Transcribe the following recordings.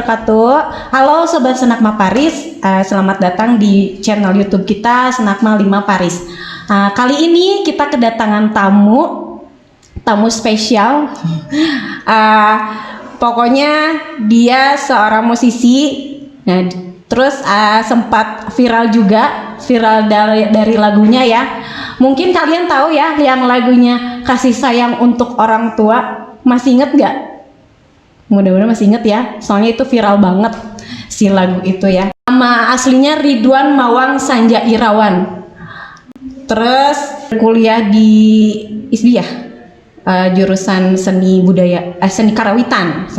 wabarakatuh. Halo Sobat Senakma Paris, selamat datang di channel YouTube kita Senakma 5 Paris. Kali ini kita kedatangan tamu spesial. Pokoknya dia seorang musisi. Nah, terus sempat viral dari lagunya ya. Mungkin kalian tahu ya yang lagunya Kasih Sayang Untuk Orang Tua. Masih inget gak? Mudah-mudahan masih inget ya, soalnya itu viral banget si lagu itu ya. Nama aslinya Ridwan Mawang Sanja Irawan. Terus kuliah di ISBI ya, jurusan seni budaya, seni karawitan.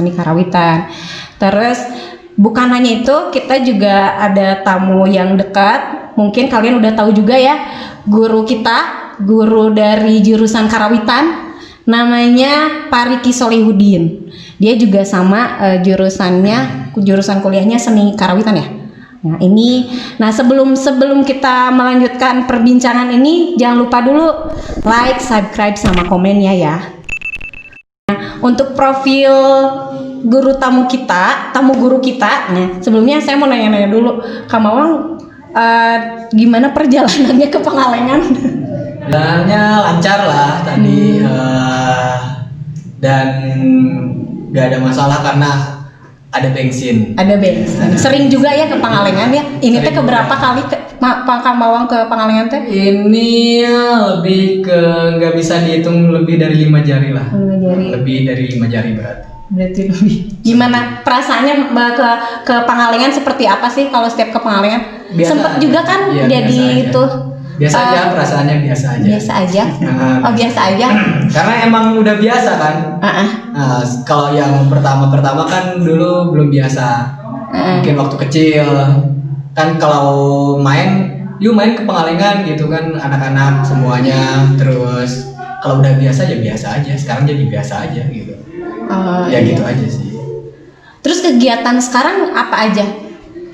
Terus bukan hanya itu, kita juga ada tamu yang dekat. Mungkin kalian udah tahu juga ya, guru dari jurusan karawitan, namanya Pak Riki Solihudin. Dia juga sama jurusan kuliahnya seni karawitan ya. Nah sebelum kita melanjutkan perbincangan ini, jangan lupa dulu like, subscribe sama komennya ya. Nah, untuk profil tamu guru kita. Nah, sebelumnya saya mau nanya-nanya dulu, Kak Mawang, gimana perjalanannya ke Pangalengan? Jalannya lancar lah tadi, dan gak ada masalah karena ada bensin. Sering juga ya ke Pangalengan ya. Ini teh keberapa kali Kang Mawang ke Pangalengan teh? Ini lebih ke nggak bisa dihitung, lebih dari 5 jari lah. 5 jari. Lebih dari 5 jari berarti lebih. Gimana perasaannya ke Pangalengan, seperti apa sih kalau setiap ke Pangalengan? Sempet juga kan ya, jadi itu. Biasa aja, perasaannya biasa aja. Biasa aja. Karena emang udah biasa kan. Kalau yang pertama kan dulu belum biasa. Mungkin waktu kecil kan kalau main ke Pangalengan gitu kan, anak-anak semuanya. Terus kalau udah biasa ya biasa aja. Sekarang jadi biasa aja gitu. Gitu aja sih. Terus kegiatan sekarang apa aja?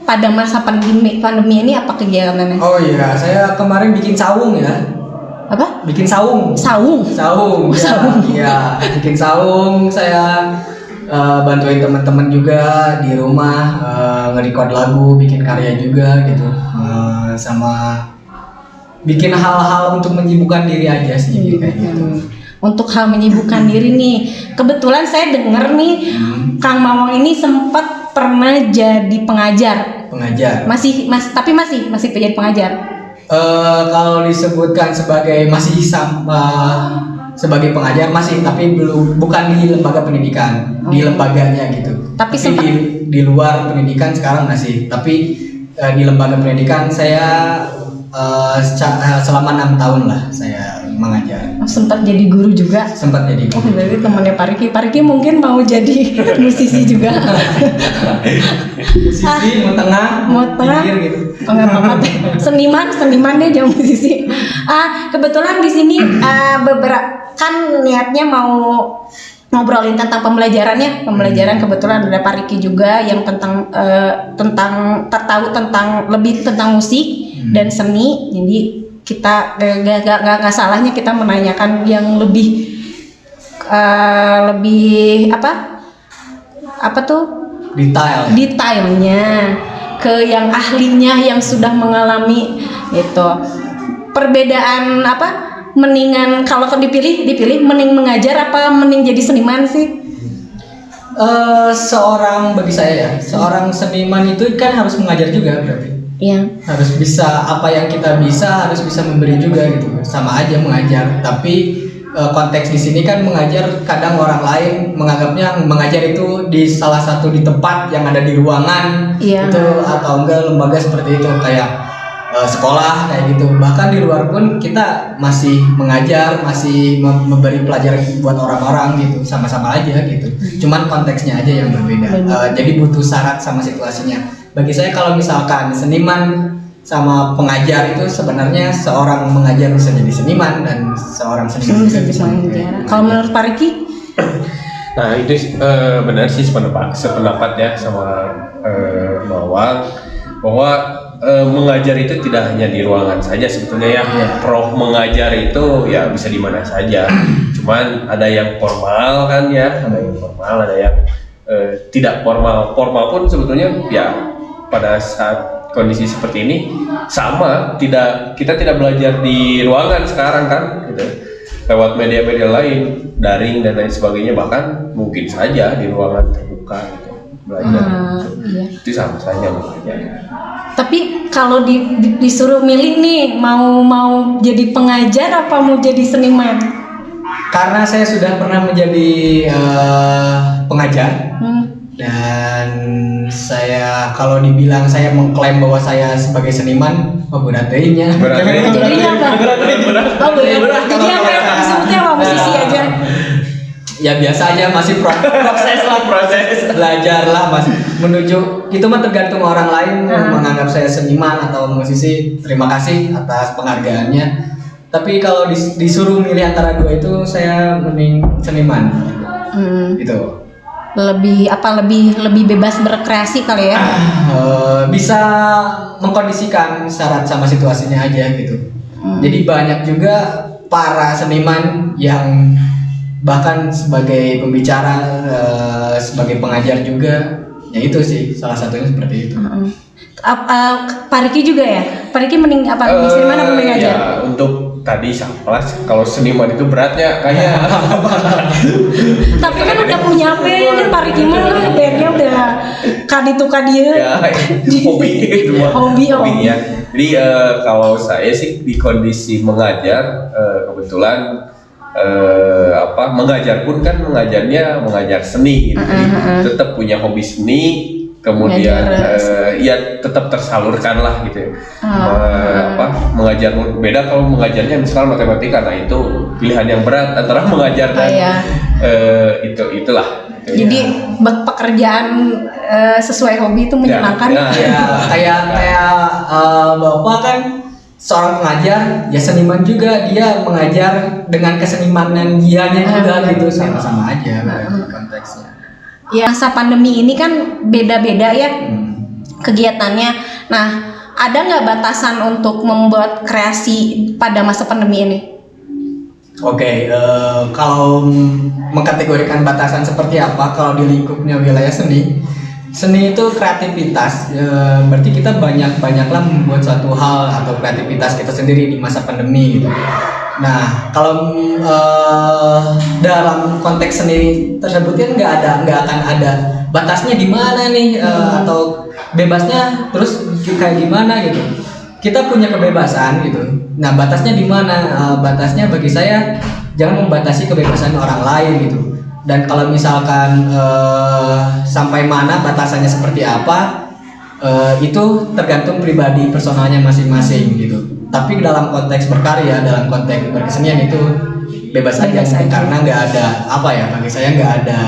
Pada masa pandemi ini apa kegiatannya? Oh iya, saya kemarin bikin saung ya. Apa? Bikin saung. Iya, bikin saung. Saya bantuin teman-teman juga di rumah, nge-record lagu, bikin karya juga gitu. Sama bikin hal-hal untuk menyibukkan diri aja sih kayak gitu. Untuk hal menyibukkan diri nih, kebetulan saya dengar nih Kang Mawang ini sempat pernah jadi pengajar. Masih jadi pengajar. Kalau disebutkan sebagai sebagai pengajar masih, tapi bukan di lembaga pendidikan, di lembaganya gitu. Tapi di luar pendidikan sekarang masih, tapi di lembaga pendidikan saya selama 6 tahun lah saya mengajar. Sempat jadi guru juga. Berarti temannya Pak Riki mungkin mau jadi musisi juga. Musisi mau tengah gitu. Nggak apa-apa. Seniman deh, jangan musisi. Kebetulan di sini beberapa kan niatnya mau ngobrolin tentang pembelajaran. Kebetulan ada Pak Riki juga yang lebih tentang musik dan seni. Jadi kita gak salahnya kita menanyakan yang lebih detailnya ke yang ahlinya, yang sudah mengalami itu. Perbedaan mendingan kalau dipilih mending mengajar apa mending jadi seniman sih? Bagi saya seorang seniman itu kan harus mengajar juga berarti. Iya. Harus bisa apa yang kita bisa, harus bisa memberi juga gitu. Sama aja mengajar, tapi konteks di sini kan mengajar, kadang orang lain menganggapnya mengajar itu di salah satu di tempat yang ada di ruangan itu, atau enggak lembaga seperti itu kayak sekolah kayak gitu. Bahkan di luar pun kita masih mengajar, masih memberi pelajaran buat orang-orang gitu, sama-sama aja gitu. Cuman konteksnya aja yang berbeda. Jadi butuh syarat sama situasinya. Bagi saya kalau misalkan seniman sama pengajar itu sebenarnya seorang mengajar bisa jadi seniman dan seorang seniman bisa jadi pengajar. Kalau menurut Pak Riki? Nah itu benar sih sependapat ya sama Mawang, bahwa mengajar itu tidak hanya di ruangan saja sebetulnya ya. Prof mengajar itu ya bisa di mana saja. Cuman ada yang formal kan ya, ada yang tidak formal pun sebetulnya ya pada saat kondisi seperti ini sama, kita tidak belajar di ruangan sekarang kan gitu, lewat media-media lain, daring dan lain sebagainya, bahkan mungkin saja di ruangan terbuka gitu belajar. Iya. Itu sama saja belajar. Tapi kalau disuruh milih nih, mau jadi pengajar apa mau jadi seniman? Karena saya sudah pernah menjadi pengajar. Dan saya kalau dibilang saya mengklaim bahwa saya sebagai seniman, berat dehnya. Jadinya apa? Oh berat. Jadi apa ya? Maksudnya apa? Musisi aja? Ya biasa aja, masih proses belajar lah, masih menuju itu mah tergantung orang lain menganggap saya seniman atau musisi. Terima kasih atas penghargaannya. Tapi kalau disuruh milih antara dua itu, saya mending seniman. Gitu. Lebih bebas berkreasi kali ya. Bisa mengkondisikan syarat sama situasinya aja gitu. Jadi banyak juga para seniman yang bahkan sebagai pembicara, sebagai pengajar juga, ya itu sih salah satunya seperti itu. Pak Riki juga ya? Pak Riki mending apa? Seniman apa pengajar? Ya, untuk tadi sama, kalau seniman itu beratnya kayak tapi kan udah punya band kan, Pak Riki mah bandnya udah kaditu kadieu. ya, hobi ya. Jadi kalau saya sih di kondisi mengajar, kebetulan mengajar pun kan mengajar seni gitu. Jadi tetap punya hobi seni, kemudian ya tetap tersalurkan lah gitu. Mengajar beda kalau mengajarnya misalnya matematika, nah itu pilihan yang berat antara mengajar dan itulah. Jadi pekerjaan sesuai hobi itu menyenangkan. Kayak Bapak kan seorang pengajar, ya seniman juga, dia mengajar dengan kesenimanan dianya juga gitu, sama-sama aja konteksnya. Ya masa pandemi ini kan beda-beda ya kegiatannya. Nah, ada nggak batasan untuk membuat kreasi pada masa pandemi ini? Oke, kalau mengkategorikan batasan seperti apa, kalau di lingkupnya wilayah seni itu kreativitas, berarti kita banyaklah membuat suatu hal atau kreativitas kita sendiri di masa pandemi gitu. Nah, kalau dalam konteks seni tersebut kan nggak akan ada batasnya di mana nih, atau bebasnya terus kayak gimana gitu. Kita punya kebebasan gitu. Nah, batasnya di mana? Batasnya bagi saya jangan membatasi kebebasan orang lain gitu. Dan kalau misalkan sampai mana batasannya seperti apa, itu tergantung pribadi personalnya masing-masing gitu. Tapi dalam konteks berkarya, dalam konteks berkesenian itu bebas aja gitu. Karena nggak ada bagi saya nggak ada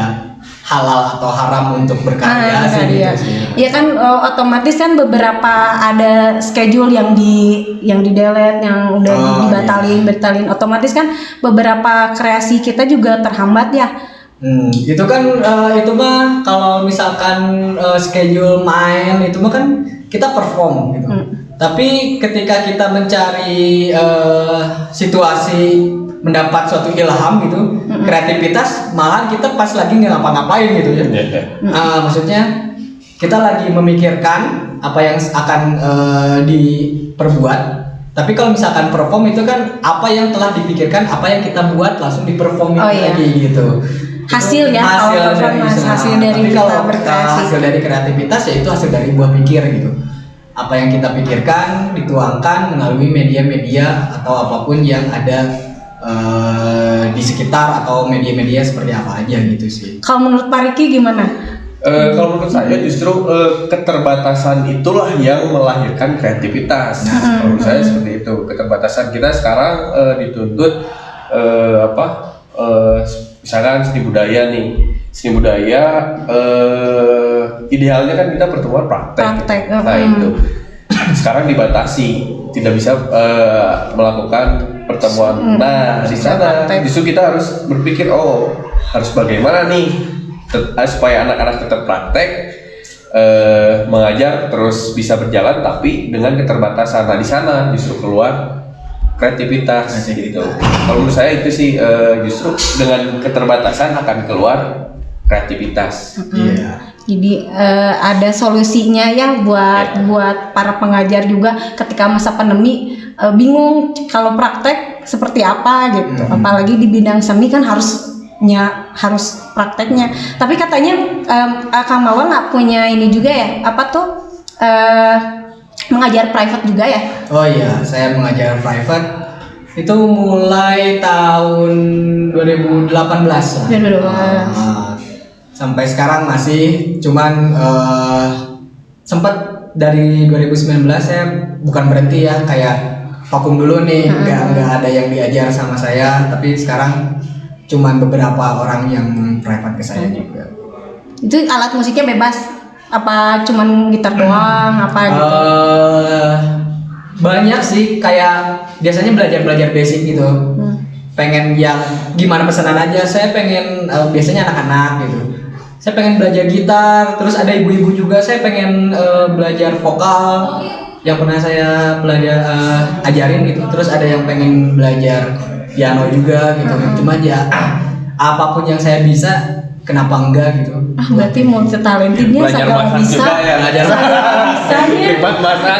halal atau haram untuk berkarya sih gitu sih. Iya kan, otomatis kan beberapa ada schedule yang di delete, yang udah dibatalin, otomatis kan beberapa kreasi kita juga terhambat ya. Itu kan itu mah kalau misalkan schedule main itu mah kan kita perform gitu. Tapi ketika kita mencari situasi mendapat suatu ilham gitu, kreativitas, malahan kita pas lagi nggak ngapa-ngapain gitu ya. Maksudnya kita lagi memikirkan apa yang akan diperbuat. Tapi kalau misalkan perform itu kan apa yang telah dipikirkan, apa yang kita buat langsung diperformin lagi gitu. Hasil dari kita berkreasi. Hasil dari kreativitas ya itu hasil dari buah pikir gitu. Apa yang kita pikirkan dituangkan melalui media-media atau apapun yang ada di sekitar atau media-media seperti apa aja gitu sih. Kalau menurut Pak Riki gimana? Kalau menurut saya justru keterbatasan itulah yang melahirkan kreativitas. Kalau menurut saya seperti itu. Keterbatasan kita sekarang dituntut misalkan seni budaya nih. Seni budaya idealnya kan kita pertemuan praktek. Nah itu sekarang dibatasi, tidak bisa melakukan pertemuan. Nah di sana justru kita harus berpikir harus bagaimana nih supaya anak-anak tetap praktek, mengajar terus bisa berjalan tapi dengan keterbatasan. Nah di sana justru keluar kreativitas gitu. Kalau menurut saya itu sih justru dengan keterbatasan akan keluar kreativitas. Iya. Jadi ada solusinya ya buat para pengajar juga ketika masa pandemi bingung kalau praktek seperti apa gitu. Apalagi di bidang seni kan harus prakteknya. Tapi katanya Kang Mawar nggak punya ini juga ya? Apa tuh mengajar private juga ya? Oh iya, saya mengajar private itu mulai tahun 2018 lah. 2018. Sampai sekarang masih, cuman sempat dari 2019 saya bukan berhenti ya, kayak vakum dulu nih, nggak ada yang diajar sama saya, tapi sekarang cuman beberapa orang yang private ke saya juga. Itu alat musiknya bebas? Apa cuman gitar doang? Apa gitu? Banyak sih, kayak biasanya belajar basic gitu. Pengen yang gimana pesanan aja, saya pengen biasanya anak-anak gitu. Saya pengen belajar gitar, terus ada ibu-ibu juga, saya pengen belajar vokal yang pernah saya ajarin gitu. Terus ada yang pengen belajar piano juga gitu. Cuma ya apapun yang saya bisa, kenapa enggak gitu. Berarti multi talentednya Belajar segala masak bisa. juga ya, belajar Bisanya hebat masak.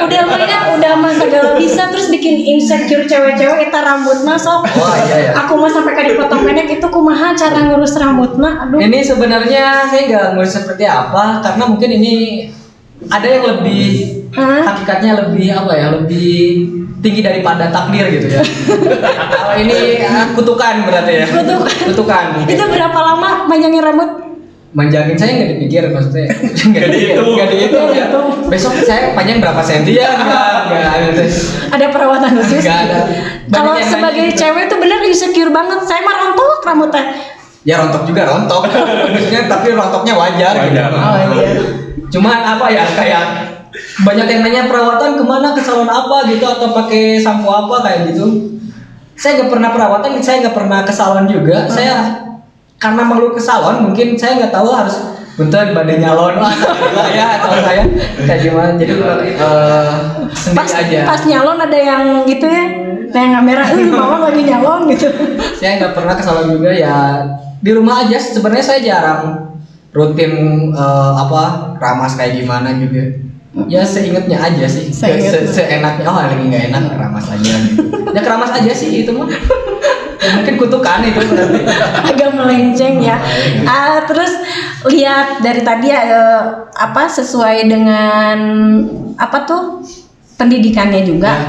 udah mah segala bisa, terus bikin insecure cewek-cewek kita rambut masuk. Oh iya ya. Aku mah sampai kayak dipotong pendek itu kumaha cara ngurus rambutna. Aduh. Ini sebenarnya saya nggak ngurus seperti apa, karena mungkin ini ada yang lebih hakikatnya lebih apa ya, lebih tinggi daripada takdir gitu ya. Kalau ini kutukan berarti ya. Kutukan. Itu berapa lama panjangin rambut? Manjangin saya nggak dipikir, maksudnya nggak dihitung ya. Besok saya panjang berapa senti ya? Nggak. Ada perawatan khusus? Nggak ada. Kalau Banyak yang sebagai nanya. cewek tuh bener insecure banget. Saya mah rontok rambutnya. Ya rontok juga rontok, maksudnya tapi rontoknya wajar. Gitu. Oh iya. Cuman apa ya, kayak banyak yang nanya perawatan kemana, ke salon apa gitu, atau pakai sampo apa kayak gitu. Saya nggak pernah perawatan, saya nggak pernah ke salon juga. Saya karena malu ke salon, mungkin saya nggak tahu harus bentar badai nyalon ya, atau saya kayak gimana. Jadi sendiri aja. Pas nyalon ada yang gitu ya, yang kamera, mama lagi nyalon gitu. Saya nggak pernah ke salon juga ya, di rumah aja. Sebenarnya saya jarang rutin ramas kayak gimana juga. Ya seingetnya aja sih, seenaknya. Oh lagi nggak enak, keramas aja gitu. Ya keramas aja sih itu mah. Ya, mungkin kutukan itu berarti. Agak melenceng ya. Terus lihat dari tadi ya sesuai dengan apa tuh pendidikannya juga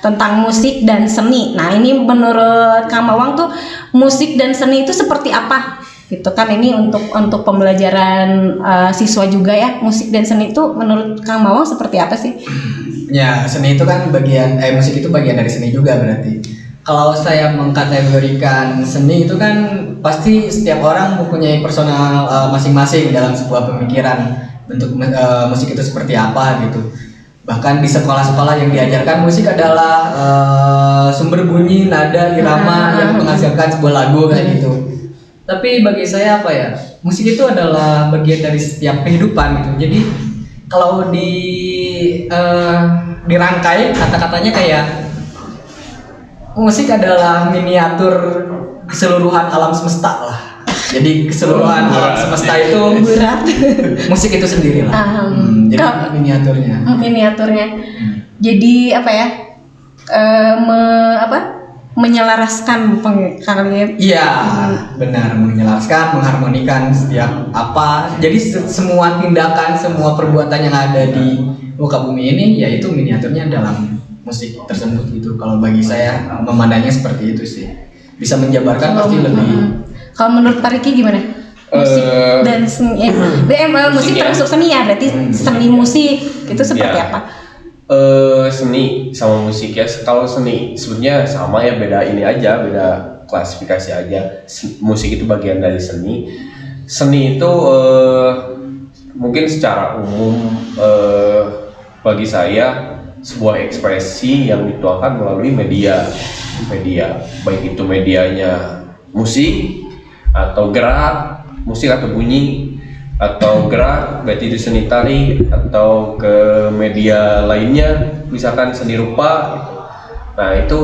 tentang musik dan seni. Nah ini menurut Kang Mawang tuh musik dan seni itu seperti apa? Gitu kan, ini untuk pembelajaran siswa juga ya. Musik dan seni itu menurut Kang Mawang seperti apa sih? Ya seni itu kan musik itu bagian dari seni juga berarti. Kalau saya mengkategorikan seni itu kan pasti setiap orang mempunyai personal masing-masing dalam sebuah pemikiran bentuk musik itu seperti apa gitu. Bahkan di sekolah-sekolah yang diajarkan musik adalah sumber bunyi, nada, irama yang menghasilkan sebuah lagu kayak gitu. Tapi bagi saya apa ya, musik itu adalah bagian dari setiap kehidupan gitu. Jadi kalau dirangkai kata-katanya kayak musik adalah miniatur keseluruhan alam semesta lah. Jadi keseluruhan alam semesta itu Berat. musik itu sendiri lah. Jadi miniaturnya. Miniaturnya. Jadi apa ya? Menyelaraskan kalian. Iya, benar, menyelaraskan, mengharmonikan setiap apa. Jadi semua tindakan, semua perbuatan yang ada di muka bumi ini, yaitu miniaturnya dalam musik tersebut gitu. Kalau bagi saya memandangnya seperti itu sih. Bisa menjabarkan pasti lebih. Kalau menurut Pak Riki gimana? Musik dan seni. Musik ya. termasuk seni ya, berarti seni musik itu seperti Ya. apa? Seni sama musik ya. Kalau seni sebenarnya sama ya, beda ini aja, beda klasifikasi aja. Musik itu bagian dari seni. Seni itu mungkin secara umum bagi saya sebuah ekspresi yang dituangkan melalui media, baik itu medianya musik atau gerak, musik atau bunyi, atau gerak berarti itu seni tari, atau ke media lainnya misalkan seni rupa. Nah itu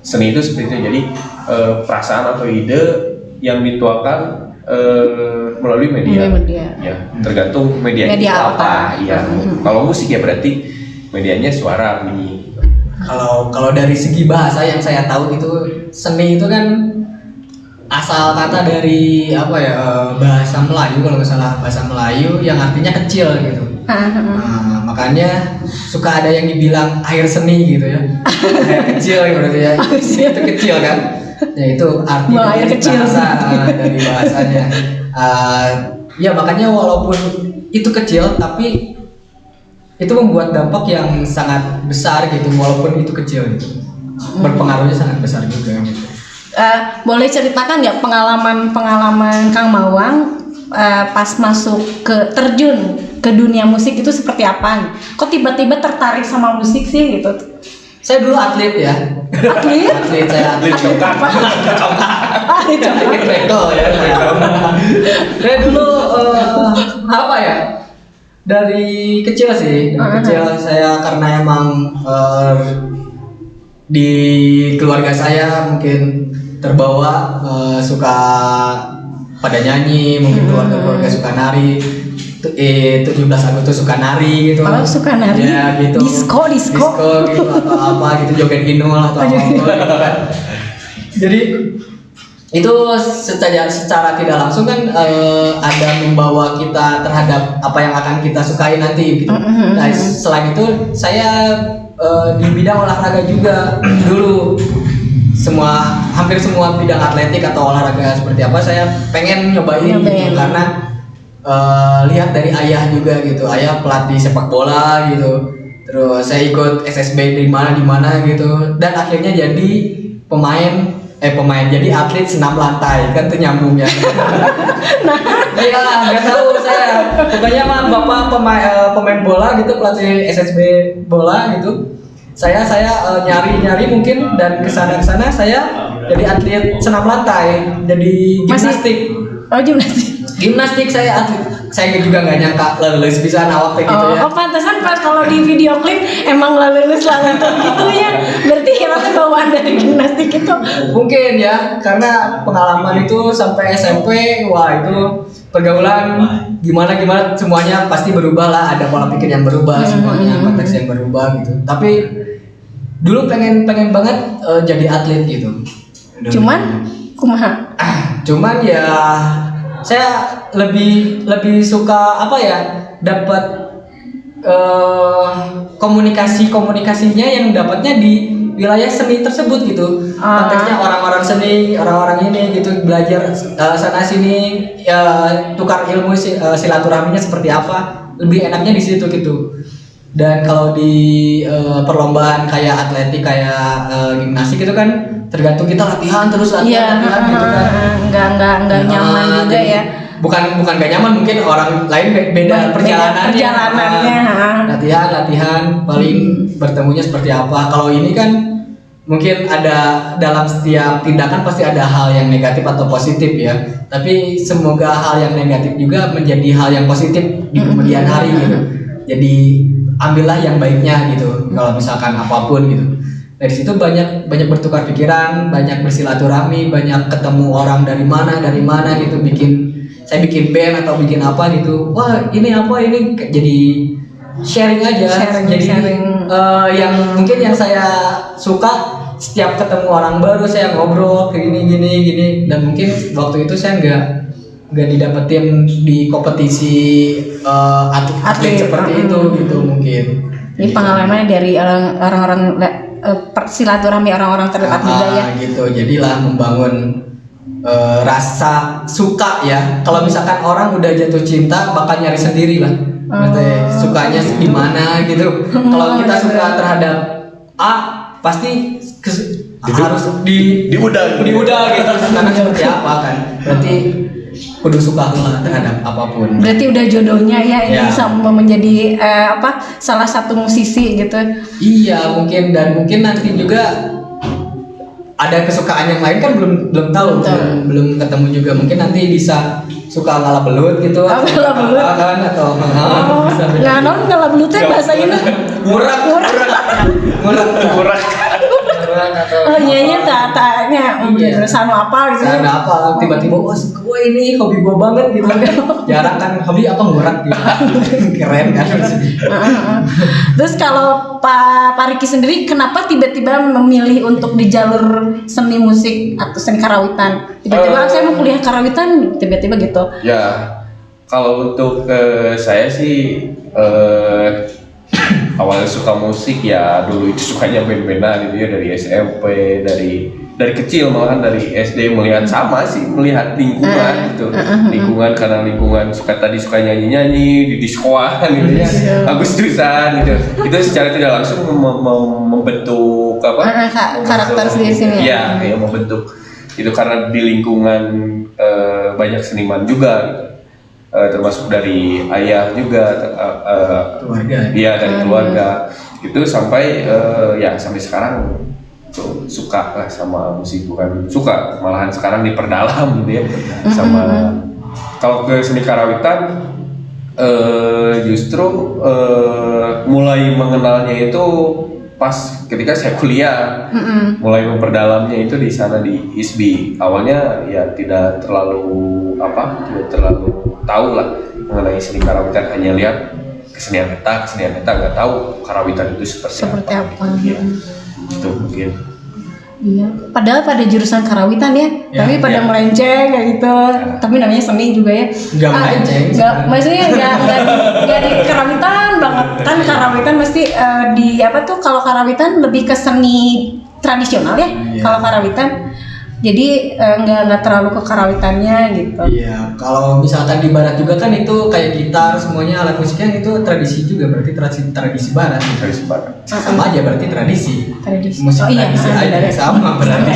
seni itu seperti itu. Jadi perasaan atau ide yang dituangkan melalui media. Ya, tergantung media Media itu apa. Ya, kalau musik ya berarti medianya suara bunyi. Kalau dari segi bahasa yang saya tahu itu seni itu kan asal kata dari apa ya, bahasa Melayu kalau nggak salah, bahasa Melayu yang artinya kecil gitu. Nah, makanya suka ada yang dibilang air seni gitu ya. Air kecil ya berarti ya. Seni itu kecil kan. Ya itu arti Wah, air dari kecil. dari bahasanya. Ya makanya walaupun itu kecil tapi itu membuat dampak yang sangat besar gitu walaupun itu kecil gitu. Berpengaruhnya sangat besar juga gitu. Boleh ceritakan nggak pengalaman Kang Mawang pas masuk terjun ke dunia musik itu seperti apa? Kok tiba-tiba tertarik sama musik sih gitu? Saya dulu atlet ya. Atlet? Atlet saya atlet. Apa? Atlet bekel ya. Saya dulu apa ya? Dari kecil sih, dari kecil saya karena emang di keluarga saya mungkin terbawa suka pada nyanyi, mungkin keluarga suka nari. 17 Agustus suka nari gitu. Oh, suka nari. Ya gitu. Disco gitu atau apa gitu, joget inul atau apa gitu kan. Jadi itu secara tidak langsung kan ada membawa kita terhadap apa yang akan kita sukai nanti gitu. Nah, selain itu saya di bidang olahraga juga dulu hampir semua bidang atletik atau olahraga seperti apa saya pengen nyobain. Gitu, karena lihat dari ayah juga gitu, ayah pelatih sepak bola gitu, terus saya ikut SSB di mana gitu, dan akhirnya jadi pemain jadi atlet senam lantai kan tuh nyambung ya. Iya nggak tahu saya, pokoknya mah bapak pemain bola gitu, pelatih SSB bola gitu, saya nyari mungkin dan kesana saya jadi atlet senam lantai, jadi gimnastik. Gimnastik saya atlet. Saya juga nggak nyangka lulus bisa nawak kayak gitu ya. Oh, pantesan pas kalau di video klip emang lulus gitu ya. Berarti hilangnya bawaan dari gimnastik itu. Mungkin ya, karena pengalaman itu sampai SMP, wah itu pergaulan gimana semuanya pasti berubah lah, ada pola pikir yang berubah, semuanya konteks yang berubah gitu. Tapi dulu pengen banget jadi atlet gitu. Cuman kumaha? Cuman ya saya lebih suka apa ya, dapat komunikasinya yang dapatnya di wilayah seni tersebut gitu. Konteksnya orang-orang seni, orang-orang ini gitu, belajar sana sini ya, tukar ilmu silaturahminya seperti apa, lebih enaknya di situ gitu. Dan kalau di perlombaan kayak atletik, kayak gimnastik itu kan tergantung kita latihan terus latihan gitu kan. Enggak nyaman juga ya. Bukan gak nyaman, mungkin orang lain beda perjalanannya. Latihan paling bertemunya seperti apa. Kalau ini kan mungkin ada dalam setiap tindakan pasti ada hal yang negatif atau positif ya. Tapi semoga hal yang negatif juga menjadi hal yang positif di kemudian hari gitu. Jadi ambillah yang baiknya gitu. Kalau misalkan apapun gitu. Dari situ banyak bertukar pikiran, banyak bersilaturahmi, banyak ketemu orang dari mana gitu, saya bikin band atau bikin apa gitu. Wah, ini apa ini, jadi sharing aja. Sharing. Yang mungkin yang saya suka, setiap ketemu orang baru saya ngobrol kayak gini, dan mungkin waktu itu saya nggak didapetin di kompetisi atlet seperti itu gitu mungkin. Ini pengalamannya dari orang-orang silaturahmi orang-orang terdekat juga ya. Gitu, jadilah membangun rasa suka ya. Kalau misalkan orang udah jatuh cinta bakal nyari sendiri lah. Berarti sukanya di mana gitu. Kalau kita suka terhadap A, pasti harus diudang gitu. Karena seperti apa kan? Berarti kudu suka lah terhadap apapun. Berarti udah jodohnya ya ini sama menjadi salah satu musisi gitu. Iya, mungkin nanti juga ada kesukaan yang lain kan belum tahu, belum ketemu juga. Mungkin nanti bisa suka ngalah belut gitu. Ngalah belut kan atau ngalah belutnya bahasa ini. Murah. kan atau Oh iya tanya Iya. jurusan apa gitu. ada apa tiba-tiba wah gue ini hobi gue banget gitu kan. Jarang kan hobi apa ngurak gitu. Keren kan. Terus kalau Pak Riki sendiri kenapa tiba-tiba memilih untuk di jalur seni musik atau seni karawitan? Tiba-tiba saya mau kuliah karawitan tiba-tiba gitu. Ya, kalau untuk saya sih awalnya suka musik ya dulu itu sukanya band-bandan gitu ya dari SMP, dari kecil malahan dari SD melihat sama sih melihat lingkungan gitu. Lingkungan karena lingkungan suka nyanyi-nyanyi di diskoan gitu ya. Agustusan gitu. Itu secara tidak langsung membentuk apa? Karakter sendiri sini. Iya, ya membentuk itu karena di lingkungan banyak seniman juga gitu. Termasuk dari ayah juga Keluarga. iya dari keluarga itu sampai ya sampai sekarang tuh suka lah sama musik, bukan suka malahan sekarang diperdalam gitu ya sama kalau ke seni karawitan justru mulai mengenalnya itu pas ketika saya kuliah, mulai memperdalamnya itu di sana di ISBI. Awalnya ya tidak terlalu tahu lah mengenai seni karawitan, hanya lihat kesenian peta nggak tahu karawitan itu seperti apa. Ya, itu mungkin. Iya, padahal pada jurusan karawitan ya, Ya, tapi pada ya. melenceng kayak gitu. Tapi namanya seni juga ya. Nggak melenceng, Nggak, sebenarnya. maksudnya nggak di karawitan banget kan. Karawitan mesti di apa tuh? Kalau karawitan lebih ke seni tradisional ya. Iya. Kalau karawitan, jadi nggak terlalu ke karawitannya gitu. Iya, kalau misalkan di barat juga kan itu kayak gitar semuanya alat musiknya itu tradisi juga, berarti tradisi barat. Tradisi barat. Sama aja berarti tradisi. Tradisi. Musik Oh iya, tradisi aja benar. sama berarti.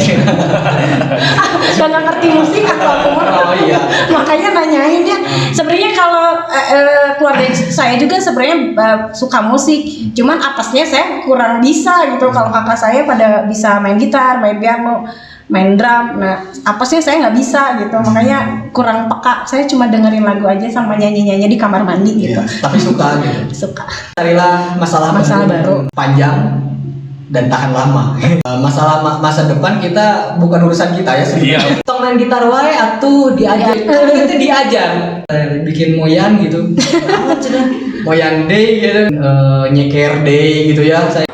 Udah nggak ngerti musik atau aku mah. Oh iya. Makanya nanyain ya. Sebenarnya kalau keluarga saya juga sebenarnya suka musik, cuman apesnya saya kurang bisa gitu. Kalau kakak saya pada bisa main gitar, main piano, main drum. Nah, apesnya saya nggak bisa gitu. Makanya kurang peka. Saya cuma dengerin lagu aja sama nyanyi-nyanyi di kamar mandi gitu. Iya, tapi suka gitu. Suka. Carilah masalah Baru. panjang dan tahan lama. Masalah masa depan kita bukan urusan kita ya. Iya. Tong main gitar wae atuh diajar. Kan itu diajar. Bikin moyan gitu. Apa cenah? Moyan day gitu. Nyeker day gitu ya. Saya